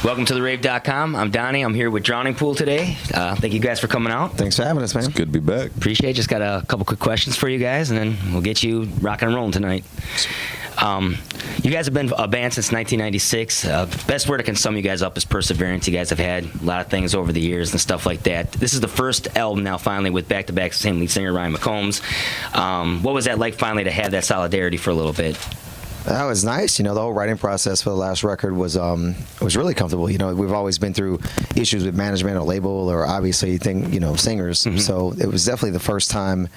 Welcome to the Rave.com. I'm Donnie. I'm here with Drowning Pool today. Thank you guys for coming out. Thanks for having us, man. It's good to be back. Appreciate it. Just got a couple quick questions for you guys, and then we'll get you rocking and rolling tonight. You guys have been a band since 1996. Best word I can sum you guys up is perseverance. You guys have had a lot of things over the years and stuff like that. This is the first album now finally with back-to-back same lead singer Ryan McCombs. What was that like finally to have that solidarity for a little bit? That was nice. You know, the whole writing process for the last record was really comfortable. You know, we've always been through issues with management or label or obviously singers. Mm-hmm. So it was definitely the first time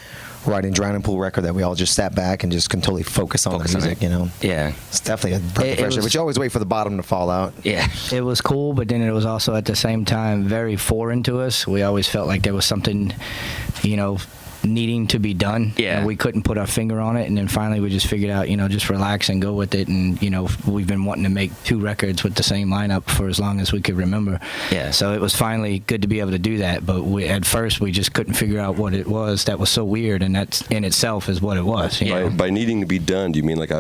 writing Drowning Pool record that we all just sat back and just can totally focus on the music, you know. Yeah. It's definitely a breath of fresh air, but you always wait for the bottom to fall out. Yeah. It was cool, but then it was also at the same time very foreign to us. We always felt like there was something, needing to be done. Yeah. And we couldn't put our finger on it, and then finally we just figured out, just relax and go with it. And we've been wanting to make 2 records with the same lineup for as long as we could remember. Yeah. So it was finally good to be able to do that, but at first we just couldn't figure out what it was that was so weird, and that in itself is what it was. By needing to be done, do you mean like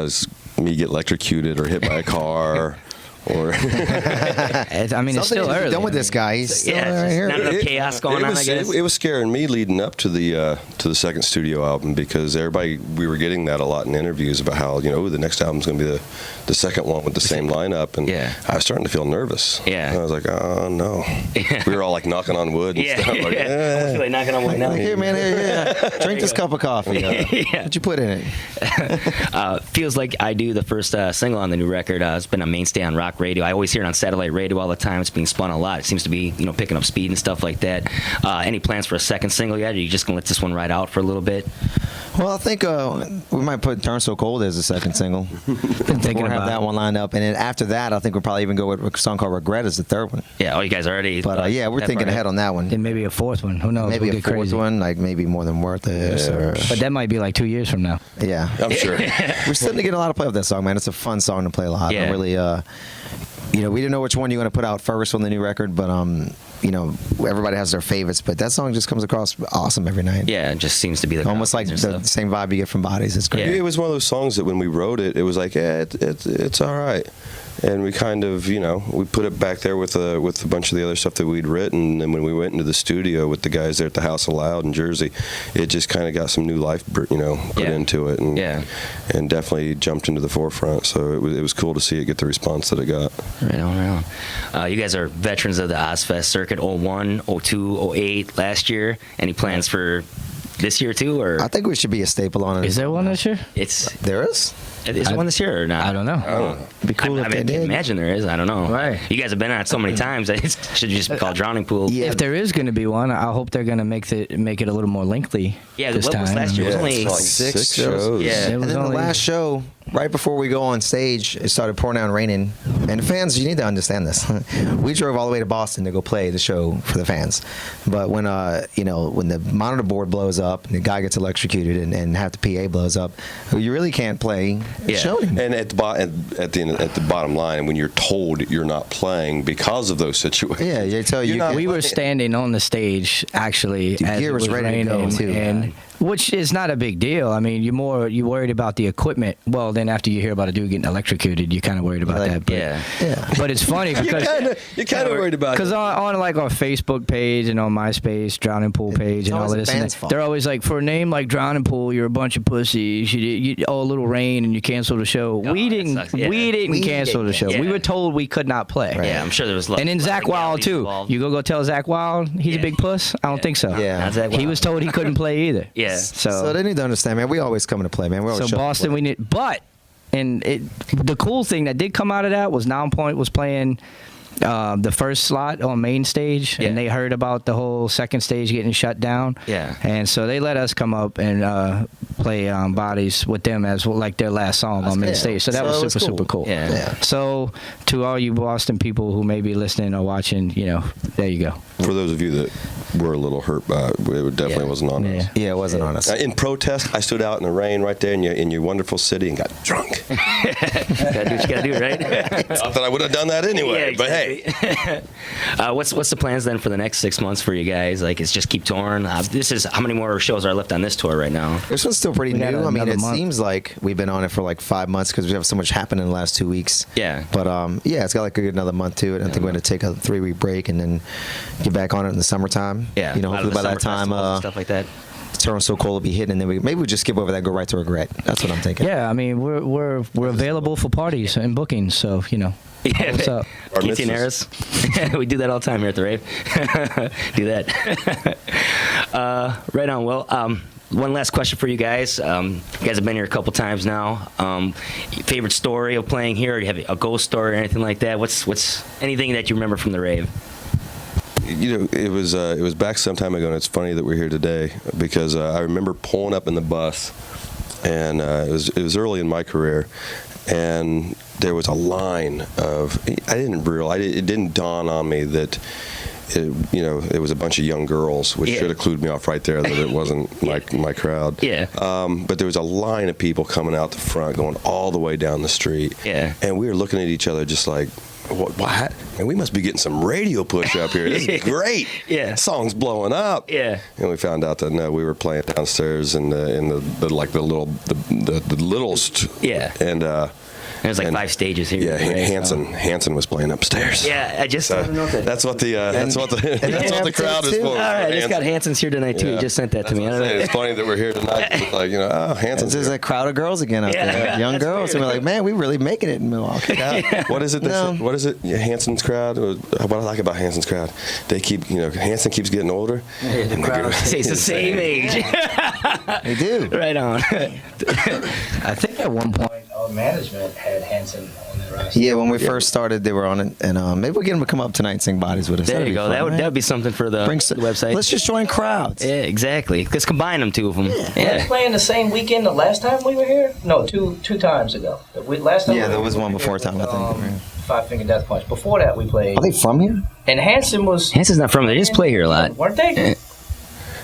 me get electrocuted or hit by a car? Or it's still early. Done with this guy. He's still right here. Not enough chaos going on, I guess. It was scaring me leading up to the second studio album, because we were getting that a lot in interviews about how the next album's going to be the second one with the same lineup, and I was starting to feel nervous. Yeah, and I was like, oh no. We were all like knocking on wood and stuff. Like, almost like knocking on wood now. Here, man, here. Drink this cup of coffee. What'd you put in it? Feels Like I Do, the first single on the new record. It's been a mainstay on rock radio. I always hear it on satellite radio all the time. It's being spun a lot. It seems to be, picking up speed and stuff like that. Any plans for a second single yet? Or are you just gonna let this one ride out for a little bit? Well, I think we might put "Turn So Cold" as a second single. Been thinking about that one lined up, and then after that, I think we'll probably even go with a song called "Regret" as the third one. Yeah. Oh, you guys already. But we're thinking ahead on that one. Then maybe a fourth one. Who knows? Maybe we'll a fourth crazy. one, like maybe More Than Worth It. But that might be like 2 years from now. Yeah, I'm sure. We're starting to get a lot of play with that song, man. It's a fun song to play a lot. Yeah. Really, we didn't know which one you're going to put out first on the new record, but everybody has their favorites. But that song just comes across awesome every night. Yeah, it just seems to be the almost like the same vibe you get from Bodies. It's great. Yeah. It was one of those songs that when we wrote it, it was like, it's all right. And we kind of, we put it back there with a bunch of the other stuff that we'd written. And when we went into the studio with the guys there at the House of Loud in Jersey, it just kind of got some new life, put into it, and definitely jumped into the forefront. So it was cool to see it get the response that it got. Right on. You guys are veterans of the Ozfest circuit, 01, 02, 08 last year. Any plans for this year too? Or I think we should be a staple on it. Is there one this year? There is. Is there one this year or not? I don't know. It'd be cool if I they can did. imagine there is. I don't know. Right. You guys have been on it so many times. It should just be called Drowning Pool. Yeah. If there is going to be one, I hope they're going to make it a little more lengthy. Yeah, this what was time. last year? It was only it's like 6 shows. Yeah. It And was then the only- last show, right before we go on stage, it started pouring down raining. And the fans, you need to understand this. We drove all the way to Boston to go play the show for the fans. But when when the monitor board blows up and the guy gets electrocuted and half the PA blows up, you really can't play the show anymore. And at the bottom line, when you're told you're not playing because of those situations, Yeah, they tell you. We were standing on the stage actually The as gear it was ready to go, raining, too. and which is not a big deal. I mean, you worried about the equipment. Well, then after you hear about a dude getting electrocuted, you're kind of worried about that. But, Yeah. But it's funny because you're kind of worried about it. because on like our Facebook page and on MySpace, Drowning Pool page, and all always of the this, and band's that, fault. they're always like, for a name like Drowning Pool, you're a bunch of pussies. You a little rain and you cancel the show. we that didn't. sucks. Yeah. We didn't We cancel the didn't show. cancel. We were told we could not play. Yeah, I'm sure there was. And then Zach Wild too. Involved. You go tell Zach Wild he's a big puss? I don't think so. Yeah. Not Zach He Wild. was told he couldn't play either. Yeah. So they need to understand, man. We always come to play, man. We always So show up to Boston, play. we need. But the cool thing that did come out of that was Nonpoint was playing the first slot on main stage, and they heard about the whole second stage getting shut down. Yeah. And so they let us come up and play Bodies with them as like their last song on main cool. stage. So that So was it's super cool. Yeah. So to all you Boston people who may be listening or watching, there you go. For those of you that were a little hurt by it. It definitely wasn't on us. Yeah, it wasn't on us. In protest, I stood out in the rain right there in your wonderful city and got drunk. Gotta do what you gotta do, right? Not that I would have done that anyway, Yeah, but hey. What's the plans then for the next 6 months for you guys? Like, it's just keep touring. This is how many more shows are left on this tour right now? This one's still pretty We got new. I mean, another it month. seems like we've been on it for like 5 months because we have so much happened in the last 2 weeks. Yeah. But yeah, it's got like a good another month to it. I think we're going to take a 3-week break and then get back on it in the summertime. Yeah, You know, a lot of hopefully the by that summer time, festivals and stuff like that. Toronto So Cold will be hitting, and then maybe we just skip over that, and go right to Regret. That's what I'm thinking. Yeah, I mean we're available for parties and bookings, so you know. Yeah, What's up? Our Keith Harris. We do that all the time here at the Rave. Do that. Right on. Well, one last question for you guys. You guys have been here a couple times now. Favorite story of playing here? Or you have a ghost story or anything like that? What's anything that you remember from the Rave? You know, it was back some time ago, and it's funny that we're here today because I remember pulling up in the bus, and it was early in my career, and there was a line of it didn't dawn on me that it was a bunch of young girls, which Yeah. should have clued me off right there that it wasn't my crowd. Yeah. But there was a line of people coming out the front, going all the way down the street. Yeah. And we were looking at each other just like, what? And we must be getting some radio push up here. This is great. Yeah. Song's blowing up. Yeah. And we found out that no, we were playing downstairs in the littlest. Yeah. And There's like and- 5 stages here. yeah, right? Hanson was playing upstairs. Yeah, I just So don't know if that. that's what the that's what the crowd is too. for. All right, I just Hanson. got Hanson's here tonight too. Yeah. he just sent that to That's me. I what don't I'm saying. know. It's funny that we're here tonight. It's like, Hanson's There's here. a crowd of girls again out Yeah. there, young That's girls, weird. and we're like, man, we really making it in Milwaukee. What is it? No. What is it? Yeah, Hanson's crowd. What I like about Hanson's crowd, they keep, Hanson keeps getting older. And they go- It's the same age. They do. Right on. I think at one point our management had Hanson on their roster. Yeah, when we first started, they were on it, and maybe we'll get them to come up tonight and sing bodies with us. There That'd you be go. fun, That right? would be something for the website. Let's just join crowds. Yeah, exactly. Let's combine them, 2 of them. Were they Yeah. playing the same weekend the last time we were here? No, two times ago. Last time Yeah, we there were was here, one we before were time, I think. with, Five Finger Death Punch. Before that, we played. Are they from here? And Hanson was. Hanson's not from there. They just play here a lot. Weren't they?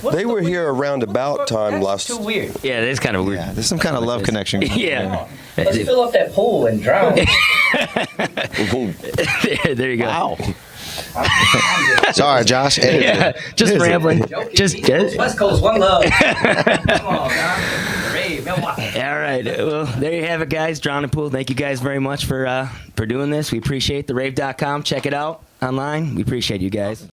What's They the were weird- here around about time That's last. too weird. Yeah, that's kind of weird. Yeah, there's some kind of love connection. Yeah. Let's fill up that pool and drown. There you go. Wow. Sorry, Josh. Yeah, just rambling. Just. West Coast, one love. Come on, guys. Rave, Milwaukee. All right. Well, there you have it, guys. Drown and Pool. Thank you guys very much for doing this. We appreciate the rave.com. Check it out online. We appreciate you guys.